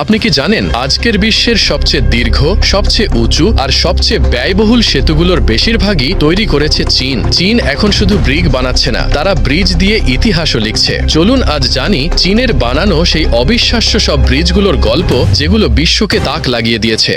আপনি কি জানেন আজকের বিশ্বের সবচেয়ে দীর্ঘ, সবচেয়ে উঁচু আর সবচেয়ে ব্যয়বহুল সেতুগুলোর বেশিরভাগই তৈরি করেছে চীন। চীন এখন শুধু ব্রিজ বানাচ্ছে না, তারা ব্রিজ দিয়ে ইতিহাসও লিখছে। চলুন আজ জানি চীনের বানানো সেই অবিশ্বাস্য সব ব্রিজগুলোর গল্প, যেগুলো বিশ্বকে তাক লাগিয়ে দিয়েছে।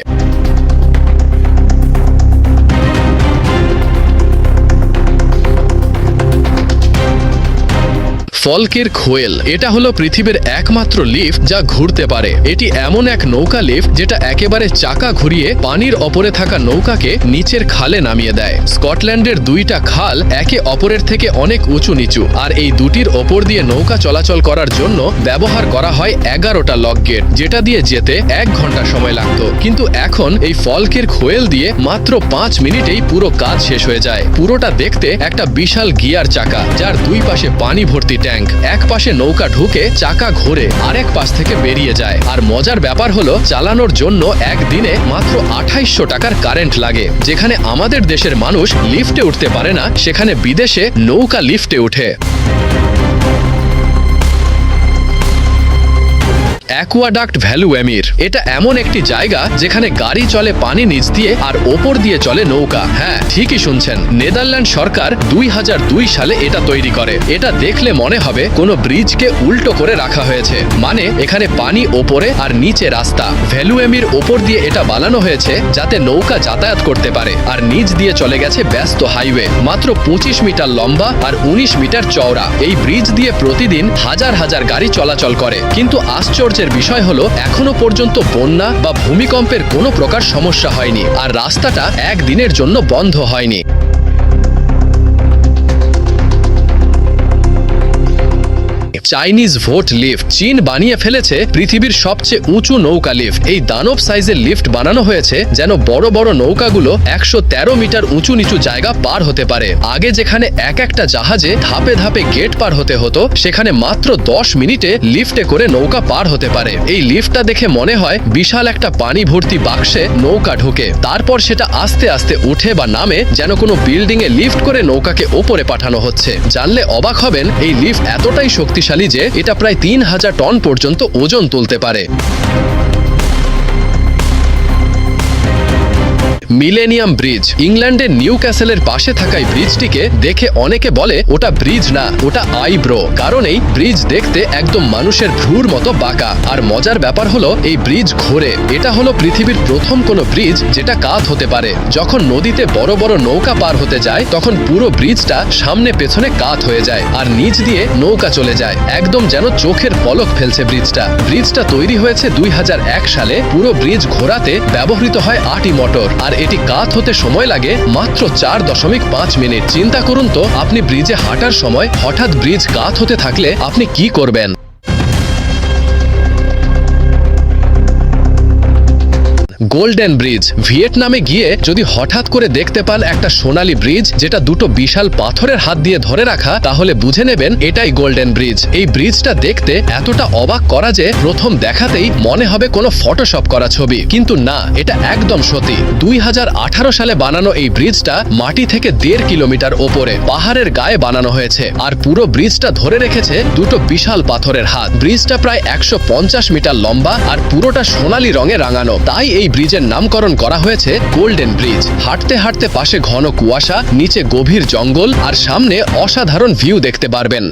ফলকের খোয়েল, এটা হলো পৃথিবীর একমাত্র লিফট যা ঘুরতে পারে। এটি এমন এক নৌকা লিফট যেটা একেবারে চাকা ঘুরিয়ে পানির ওপরে থাকা নৌকাকে নিচের খালে নামিয়ে দেয়। স্কটল্যান্ডের দুইটা খাল একে অপরের থেকে অনেক উঁচু নিচু, আর এই দুটির ওপর দিয়ে নৌকা চলাচল করার জন্য ব্যবহার করা হয় 11টা লক গেট, যেটা দিয়ে যেতে 1 ঘন্টা সময় লাগতো। কিন্তু এখন এই ফলকের খোয়েল দিয়ে মাত্র 5 মিনিটেই পুরো কাজ শেষ হয়ে যায়। পুরোটা দেখতে একটা বিশাল গিয়ার চাকা, যার দুই পাশে পানি ভর্তি ট্যাঙ্ক। এক পাশে নৌকা ঢুকে চাকা ঘোরে, আরেক পাশ থেকে বেরিয়ে যায়। আর মজার ব্যাপার হলো, চালানোর জন্য একদিনে মাত্র 2800 টাকার কারেন্ট লাগে। যেখানে আমাদের দেশের মানুষ লিফটে উঠতে পারে না, সেখানে বিদেশে নৌকা লিফটে উঠে। অ্যাকুয়াডাক্ট ভ্যালুয়ামির, এটা এমন একটি জায়গা যেখানে গাড়ি চলে পানি নিচ দিয়ে আর ওপর দিয়ে চলে নৌকা। হ্যাঁ, ঠিকই শুনছেন, নেদারল্যান্ড সরকার 2002 সালে এটা তৈরি করে। এটা দেখলে মনে হবে কোনো ব্রিজকে উল্টো করে রাখা হয়েছে, মানে এখানে পানি ওপরে আর নিচে রাস্তা। ভ্যালুয়ামির ওপর দিয়ে এটা বানানো হয়েছে যাতে নৌকা যাতায়াত করতে পারে, আর নিচ দিয়ে চলে গেছে ব্যস্ত হাইওয়ে। মাত্র 25 মিটার লম্বা আর 19 মিটার চওড়া এই ব্রিজ দিয়ে প্রতিদিন হাজার হাজার গাড়ি চলাচল করে। কিন্তু আশ্চর্যের বিষয় হলো, এখনো পর্যন্ত বন্যা বা ভূমিকম্পের কোনো প্রকার সমস্যা হয়নি, আর রাস্তাটা একদিনের জন্য বন্ধ হয়নি। চাইনিজ ভোট লিফট, চীন বানিয়ে ফেলেছে পৃথিবীর সবচেয়ে উঁচু নৌকা লিফট। এই দানব সাইজের লিফট বানানো হয়েছে যেন বড় বড় নৌকাগুলো 113 মিটার উঁচু নিচু জায়গা পার হতে পারে। আগে যেখানে এক একটা জাহাজে ধাপে ধাপে গেট পার হতে হতো, সেখানে মাত্র 10 মিনিটে লিফটে করে নৌকা পার হতে পারে। এই লিফটটা দেখে মনে হয় বিশাল একটা পানি ভর্তি বাক্সে নৌকা ঢোকে, তারপর সেটা আস্তে আস্তে উঠে বা নামে, যেন কোনো বিল্ডিং এ লিফট করে নৌকাকে ওপরে পাঠানো হচ্ছে। জানলে অবাক হবেন, এই লিফট এতটাই শক্তিশালী যে এটা প্রায় 3000 টন পর্যন্ত ওজন তুলতে পারে। মিলেনিয়াম ব্রিজ, ইংল্যান্ডের নিউ ক্যাসেলের পাশে থাকা এই ব্রিজটিকে দেখে অনেকে বলে ওটা ব্রিজ না, ওটা আইব্রো। কারণ এই ব্রিজ দেখতে একদম মানুষের ভ্রুর মতো বাঁকা। আর মজার ব্যাপার হলো, এই ব্রিজ ঘোরে। এটা হলো পৃথিবীর প্রথম কোনো ব্রিজ যেটা কাত হতে পারে। যখন নদীতে বড় বড় নৌকা পার হতে যায়, তখন পুরো ব্রিজটা সামনে পেছনে কাত হয়ে যায় আর নিচ দিয়ে নৌকা চলে যায়। একদম যেন চোখের পলক ফেলছে ব্রিজটা। ব্রিজটা তৈরি হয়েছে 2001 সালে। পুরো ব্রিজ ঘোরাতে ব্যবহৃত হয় 8টি মোটর, আর এটি কাত হতে সময় লাগে মাত্র 4.5 মিনিট। চিন্তা করুন তো, আপনি ব্রিজে হাঁটার সময় হঠাৎ ব্রিজ কাত হতে থাকলে আপনি কি করবেন? গোল্ডেন ব্রিজ, ভিয়েতনামে গিয়ে যদি হঠাৎ করে দেখতে পান একটা সোনালী ব্রিজ যেটা দুটো বিশাল পাথরের হাত দিয়ে ধরে রাখা, তাহলে বুঝে নেবেন এটাই গোল্ডেন ব্রিজ। এই ব্রিজটা দেখতে এতটা অবাক করা যে প্রথম দেখাতেই মনে হবে কোনো ফটোশপ করা ছবি, কিন্তু না, এটা একদম সত্যি। 2018 সালে বানানো এই ব্রিজটা মাটি থেকে 1.5 কিলোমিটার ওপরে পাহাড়ের গায়ে বানানো হয়েছে, আর পুরো ব্রিজটা ধরে রেখেছে দুটো বিশাল পাথরের হাত। ব্রিজটা প্রায় 150 মিটার লম্বা আর পুরোটা সোনালী রঙে রাঙানো, তাই এই ব্রিজের নামকরণ করা হয়েছে গোল্ডেন ব্রিজ। হাঁটতে হাঁটতে পাশে ঘন কুয়াশা, নিচে গভীর জঙ্গল, আর সামনে অসাধারণ ভিউ দেখতে পারবেন।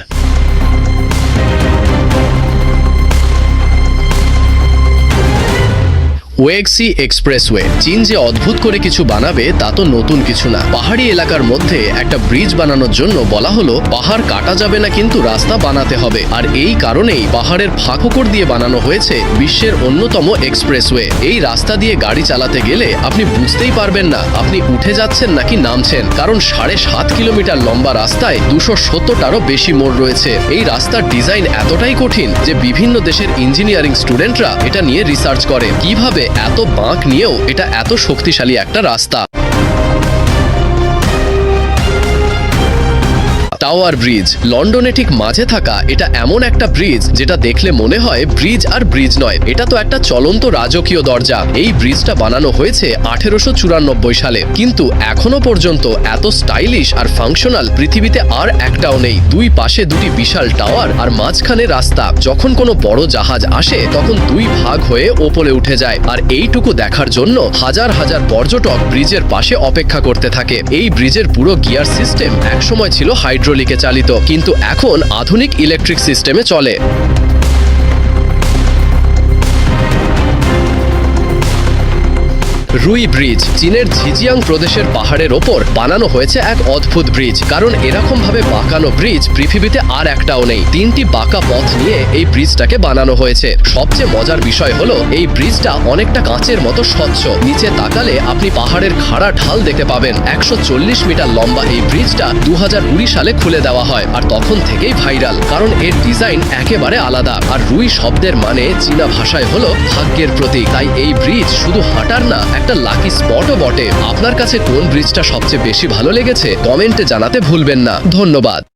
ওয়েক্সি এক্সপ্রেসওয়ে, চীন যে অদ্ভুত করে কিছু বানাবে তা তো নতুন কিছু না। পাহাড়ি এলাকার মধ্যে একটা ব্রিজ বানানোর জন্য বলা হলো পাহাড় কাটা যাবে না, কিন্তু রাস্তা বানাতে হবে। আর এই কারণেই পাহাড়ের ফাঁকফোকর দিয়ে বানানো হয়েছে বিশ্বের অন্যতম এক্সপ্রেসওয়ে। এই রাস্তা দিয়ে গাড়ি চালাতে গেলে আপনি বুঝতেই পারবেন না আপনি উঠে যাচ্ছেন নাকি নামছেন, কারণ 7.5 কিলোমিটার লম্বা রাস্তায় 270টারও বেশি মোড় রয়েছে। এই রাস্তার ডিজাইন এতটাই কঠিন যে বিভিন্ন দেশের ইঞ্জিনিয়ারিং স্টুডেন্টরা এটা নিয়ে রিসার্চ করে, কিভাবে এত বাঁক নিয়েও এটা এত শক্তিশালী একটা রাস্তা। টাওয়ার ব্রিজ লন্ডনে ঠিক মাঝে থাকা এটা এমন একটা ব্রিজ যেটা দেখলে মনে হয় ব্রিজ আর ব্রিজ নয়, এটা তো একটা চলন্ত রাজকীয় দরজা। এই ব্রিজটা বানানো হয়েছে 1894 সালে, কিন্তু এখনো পর্যন্ত এত স্টাইলিশ আর ফাংশনাল পৃথিবীতে আর একটাও নেই। দুই পাশে দুটি বিশাল টাওয়ার আর মাঝখানে রাস্তা। যখন কোনো বড় জাহাজ আসে তখন দুই ভাগ হয়ে ওপরে উঠে যায়, আর এইটুকু দেখার জন্য হাজার হাজার পর্যটক ব্রিজের পাশে অপেক্ষা করতে থাকে। এই ব্রিজের পুরো গিয়ার সিস্টেম একসময় ছিল হাইড্রোলিকে চালিত, কিন্তু এখন আধুনিক ইলেকট্রিক সিস্টেমে চলে। রুই ব্রিজ চীনের ঝিজিয়াং প্রদেশের পাহাড়ের ওপর বানানো হয়েছে এক অদ্ভুত ব্রিজ, কারণ এরকম ভাবে বাঁকানো ব্রিজ পৃথিবীতে আর একটাও নেই। তিনটি বাঁকা পথ নিয়ে এই ব্রিজটাকে বানানো হয়েছে। সবচেয়ে মজার বিষয় হলো এই ব্রিজটা অনেকটা কাঁচের মতো স্বচ্ছ। নিচে তাকালে আপনি পাহাড়ের খাড়া ঢাল দেখতে পাবেন। 140 মিটার লম্বা এই ব্রিজটা 2020 সালে খুলে দেওয়া হয়, আর তখন থেকেই ভাইরাল, কারণ এর ডিজাইন একেবারে আলাদা। আর রুই শব্দের মানে চীনা ভাষায় হলো ভাগ্যের প্রতীক। তাই এই ব্রিজ শুধু হাঁটার না, একটা লাকি স্পটও বটে। আপনার কাছে কোন ব্রিজটা সবচেয়ে বেশি ভালো লেগেছে কমেন্টে জানাতে ভুলবেন না। ধন্যবাদ।